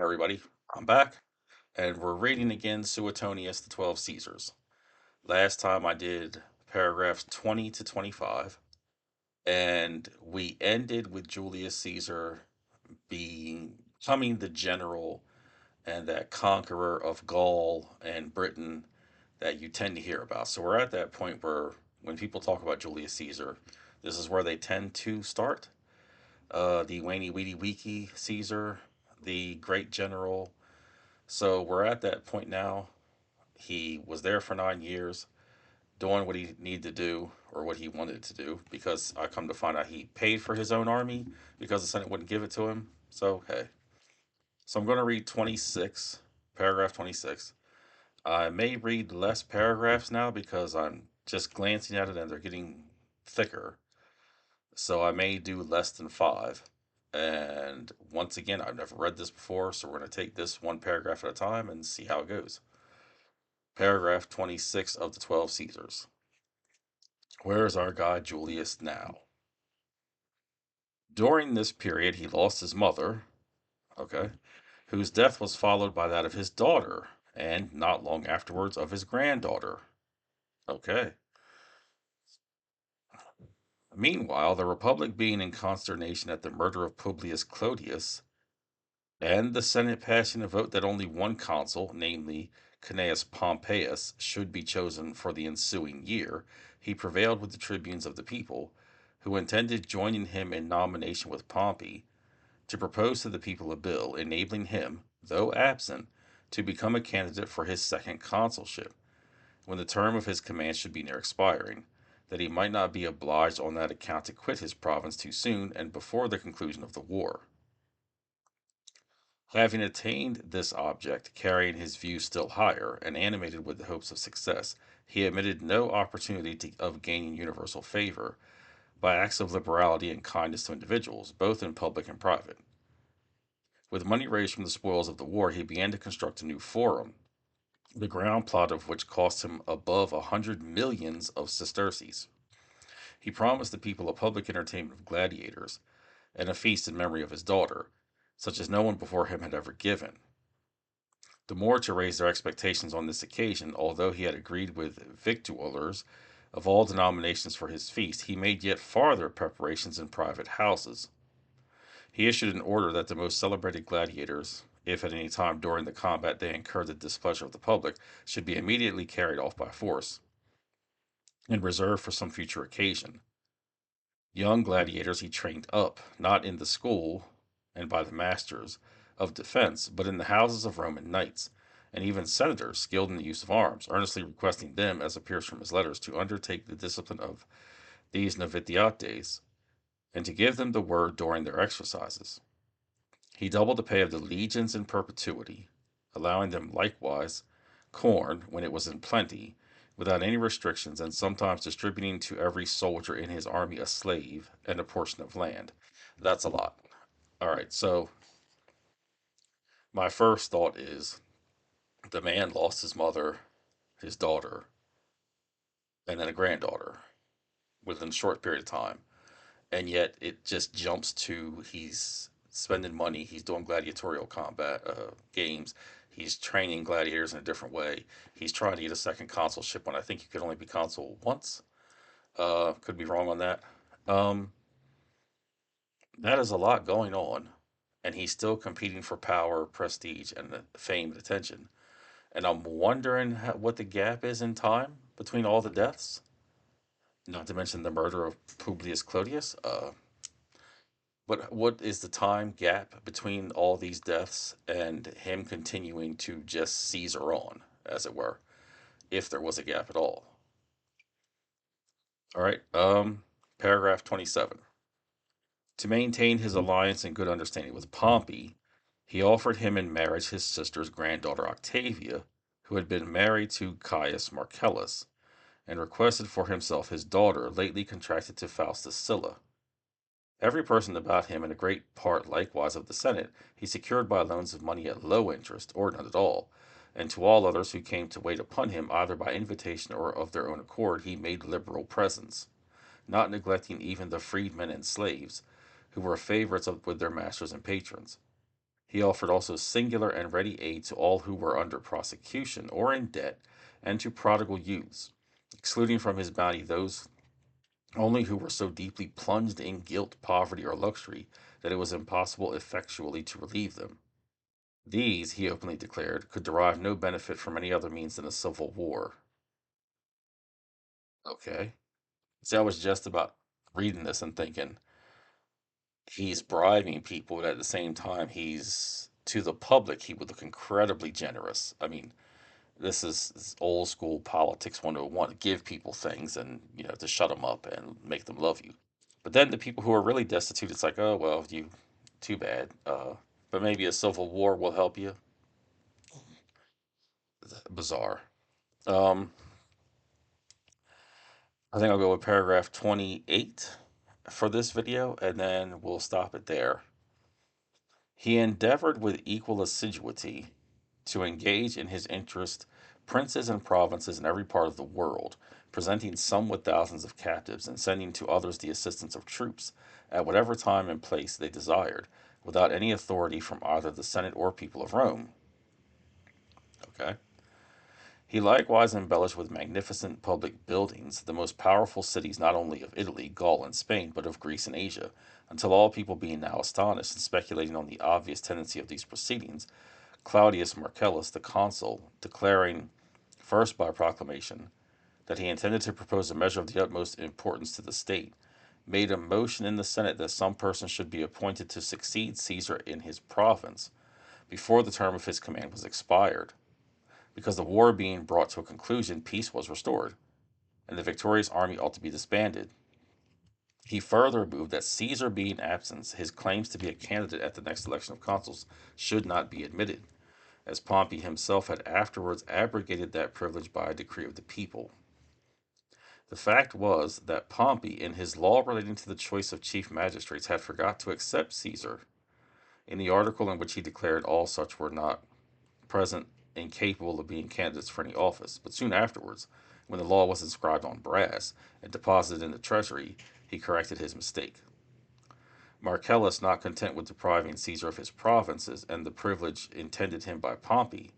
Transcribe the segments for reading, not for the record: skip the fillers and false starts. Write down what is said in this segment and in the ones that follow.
Everybody, I'm back, and we're reading again Suetonius, the 12 Caesars. Last time I did paragraphs 20 to 25, and we ended with Julius Caesar becoming the general and that conqueror of Gaul and Britain that you tend to hear about. So we're at that point where when people talk about Julius Caesar, this is where they tend to start. The Waney Weedy Weeky Caesar, the great general. So we're at that point now. He was there for 9 years, doing what he needed to do or what he wanted to do, because I come to find out he paid for his own army because the Senate wouldn't give it to him. So, hey. So I'm going to read 26, paragraph 26. I may read less paragraphs now because I'm just glancing at it and they're getting thicker. So I may do less than five. And once again, I've never read this before, so we're going to take this one paragraph at a time and see how it goes. Paragraph 26 of the 12 Caesars. Where is our guy Julius now? During this period, he lost his mother, okay, whose death was followed by that of his daughter, and not long afterwards of his granddaughter. Okay. Meanwhile, the Republic being in consternation at the murder of Publius Clodius, and the Senate passing a vote that only one consul, namely Cnaeus Pompeius, should be chosen for the ensuing year, he prevailed with the tribunes of the people, who intended joining him in nomination with Pompey, to propose to the people a bill enabling him, though absent, to become a candidate for his second consulship, when the term of his command should be near expiring, that he might not be obliged on that account to quit his province too soon and before the conclusion of the war. Having attained this object, carrying his views still higher, and animated with the hopes of success, he omitted no opportunity of gaining universal favor by acts of liberality and kindness to individuals, both in public and private. With money raised from the spoils of the war, he began to construct a new forum, the ground plot of which cost him above 100 millions of sesterces. He promised the people a public entertainment of gladiators, and a feast in memory of his daughter, such as no one before him had ever given. The more to raise their expectations on this occasion, although he had agreed with victuallers of all denominations for his feast, he made yet farther preparations in private houses. He issued an order that the most celebrated gladiators, if at any time during the combat they incurred the displeasure of the public, should be immediately carried off by force, and reserved for some future occasion. Young gladiators he trained up, not in the school, and by the masters, of defense, but in the houses of Roman knights, and even senators skilled in the use of arms, earnestly requesting them, as appears from his letters, to undertake the discipline of these novitiates, and to give them the word during their exercises. He doubled the pay of the legions in perpetuity, allowing them likewise corn when it was in plenty, without any restrictions, and sometimes distributing to every soldier in his army a slave and a portion of land. That's a lot. All right, so my first thought is the man lost his mother, his daughter, and then a granddaughter within a short period of time. And yet it just jumps to he's spending money, he's doing gladiatorial combat games, he's training gladiators in a different way, he's trying to get a second consulship when I think you could only be consul once. Could be wrong on that. Um, that is a lot going on, and he's still competing for power, prestige, and fame and attention. And I'm wondering what the gap is in time between all the deaths. Not to mention the murder of Publius Clodius. What is the time gap between all these deaths and him continuing to just Caesar on, as it were, if there was a gap at all? All right. Paragraph 27. To maintain his alliance and good understanding with Pompey, he offered him in marriage his sister's granddaughter Octavia, who had been married to Caius Marcellus, and requested for himself his daughter, lately contracted to Faustus Sylla. Every person about him, and a great part likewise of the Senate, he secured by loans of money at low interest, or none at all, and to all others who came to wait upon him, either by invitation or of their own accord, he made liberal presents, not neglecting even the freedmen and slaves, who were favorites with their masters and patrons. He offered also singular and ready aid to all who were under prosecution or in debt, and to prodigal youths, excluding from his bounty those only who were so deeply plunged in guilt, poverty, or luxury that it was impossible effectually to relieve them. These, he openly declared, could derive no benefit from any other means than a civil war. Okay. See, I was just about reading this and thinking he's bribing people, but at the same time, he's to the public, he would look incredibly generous. I mean, this is old school politics 101, give people things and, to shut them up and make them love you. But then the people who are really destitute, it's like, oh, well, you, too bad. But maybe a civil war will help you. Bizarre. Um, I think I'll go with paragraph 28 for this video, and then we'll stop it there. He endeavored with equal assiduity to engage in his interest princes and provinces in every part of the world, presenting some with thousands of captives, and sending to others the assistance of troops, at whatever time and place they desired, without any authority from either the Senate or people of Rome. Okay. He likewise embellished with magnificent public buildings the most powerful cities not only of Italy, Gaul, and Spain, but of Greece and Asia, until all people being now astonished and speculating on the obvious tendency of these proceedings, Claudius Marcellus, the consul, declaring, first by proclamation, that he intended to propose a measure of the utmost importance to the state, made a motion in the Senate that some person should be appointed to succeed Caesar in his province before the term of his command was expired. Because the war being brought to a conclusion, peace was restored, and the victorious army ought to be disbanded. He further moved that Caesar being absent, his claims to be a candidate at the next election of consuls should not be admitted, as Pompey himself had afterwards abrogated that privilege by a decree of the people. The fact was that Pompey, in his law relating to the choice of chief magistrates, had forgot to accept Caesar in the article in which he declared all such were not present incapable of being candidates for any office. But soon afterwards, when the law was inscribed on brass and deposited in the treasury, he corrected his mistake. Marcellus, not content with depriving Caesar of his provinces and the privilege intended him by Pompey,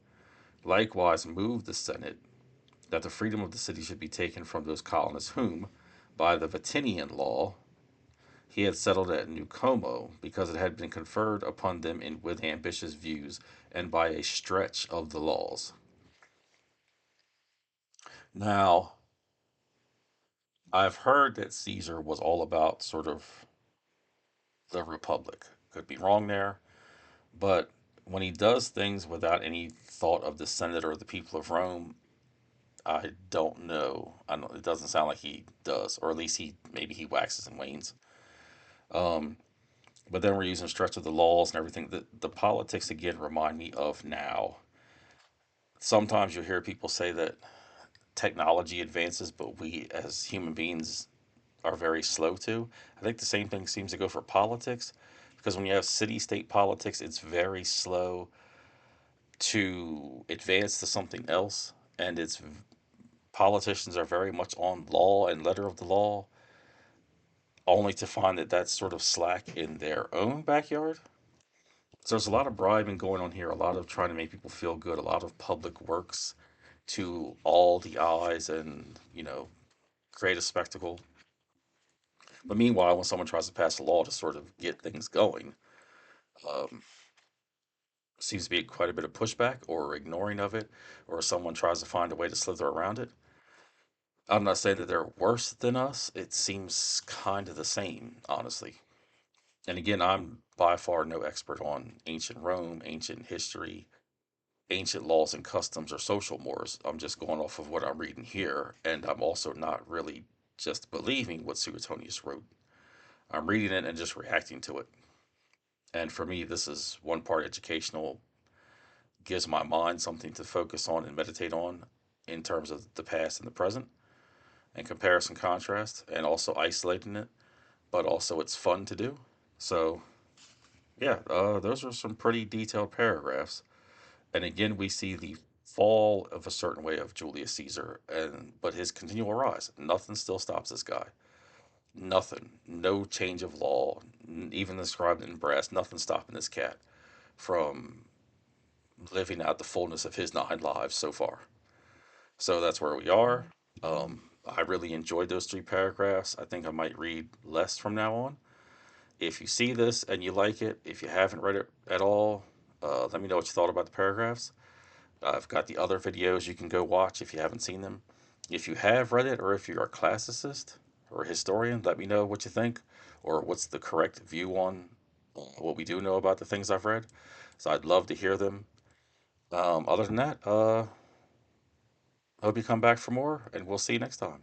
likewise moved the Senate that the freedom of the city should be taken from those colonists whom, by the Vatinian law, he had settled at New Como, because it had been conferred upon them with ambitious views and by a stretch of the laws. Now, I've heard that Caesar was all about sort of the Republic. Could be wrong there, but when he does things without any thought of the Senate or the people of Rome, I don't know. I don't, it doesn't sound like he does, or at least maybe he waxes and wanes. Um, but then we're using stretch of the laws and everything. The politics again remind me of now. Sometimes you'll hear people say that technology advances, but we as human beings are very slow to. I think the same thing seems to go for politics, because when you have city state politics, it's very slow to advance to something else, and it's politicians are very much on law and letter of the law, only to find that that's sort of slack in their own backyard. So there's a lot of bribing going on here, a lot of trying to make people feel good, a lot of public works to all the eyes and, create a spectacle. But meanwhile, when someone tries to pass a law to sort of get things going, um, seems to be quite a bit of pushback or ignoring of it, or someone tries to find a way to slither around it. I'm not saying that they're worse than us. It seems kind of the same, honestly. And again, I'm by far no expert on ancient Rome, ancient history, ancient laws and customs, or social mores. I'm just going off of what I'm reading here, and I'm also not really just believing what Suetonius wrote. I'm reading it and just reacting to it. And for me, this is one part educational, gives my mind something to focus on and meditate on in terms of the past and the present, and comparison contrast, and also isolating it, but also it's fun to do. So, yeah, those are some pretty detailed paragraphs. And again, we see the fall of a certain way of Julius Caesar, and but his continual rise. Nothing still stops this guy. Nothing. No change of law, even inscribed in brass. Nothing stopping this cat from living out the fullness of his 9 lives so far. So that's where we are. I really enjoyed those 3 paragraphs. I think I might read less from now on. If you see this and you like it, if you haven't read it at all, let me know what you thought about the paragraphs. I've got the other videos you can go watch if you haven't seen them. If you have read it, or if you're a classicist or a historian, let me know what you think, or what's the correct view on what we do know about the things I've read. So I'd love to hear them. Other than that, hope you come back for more, and we'll see you next time.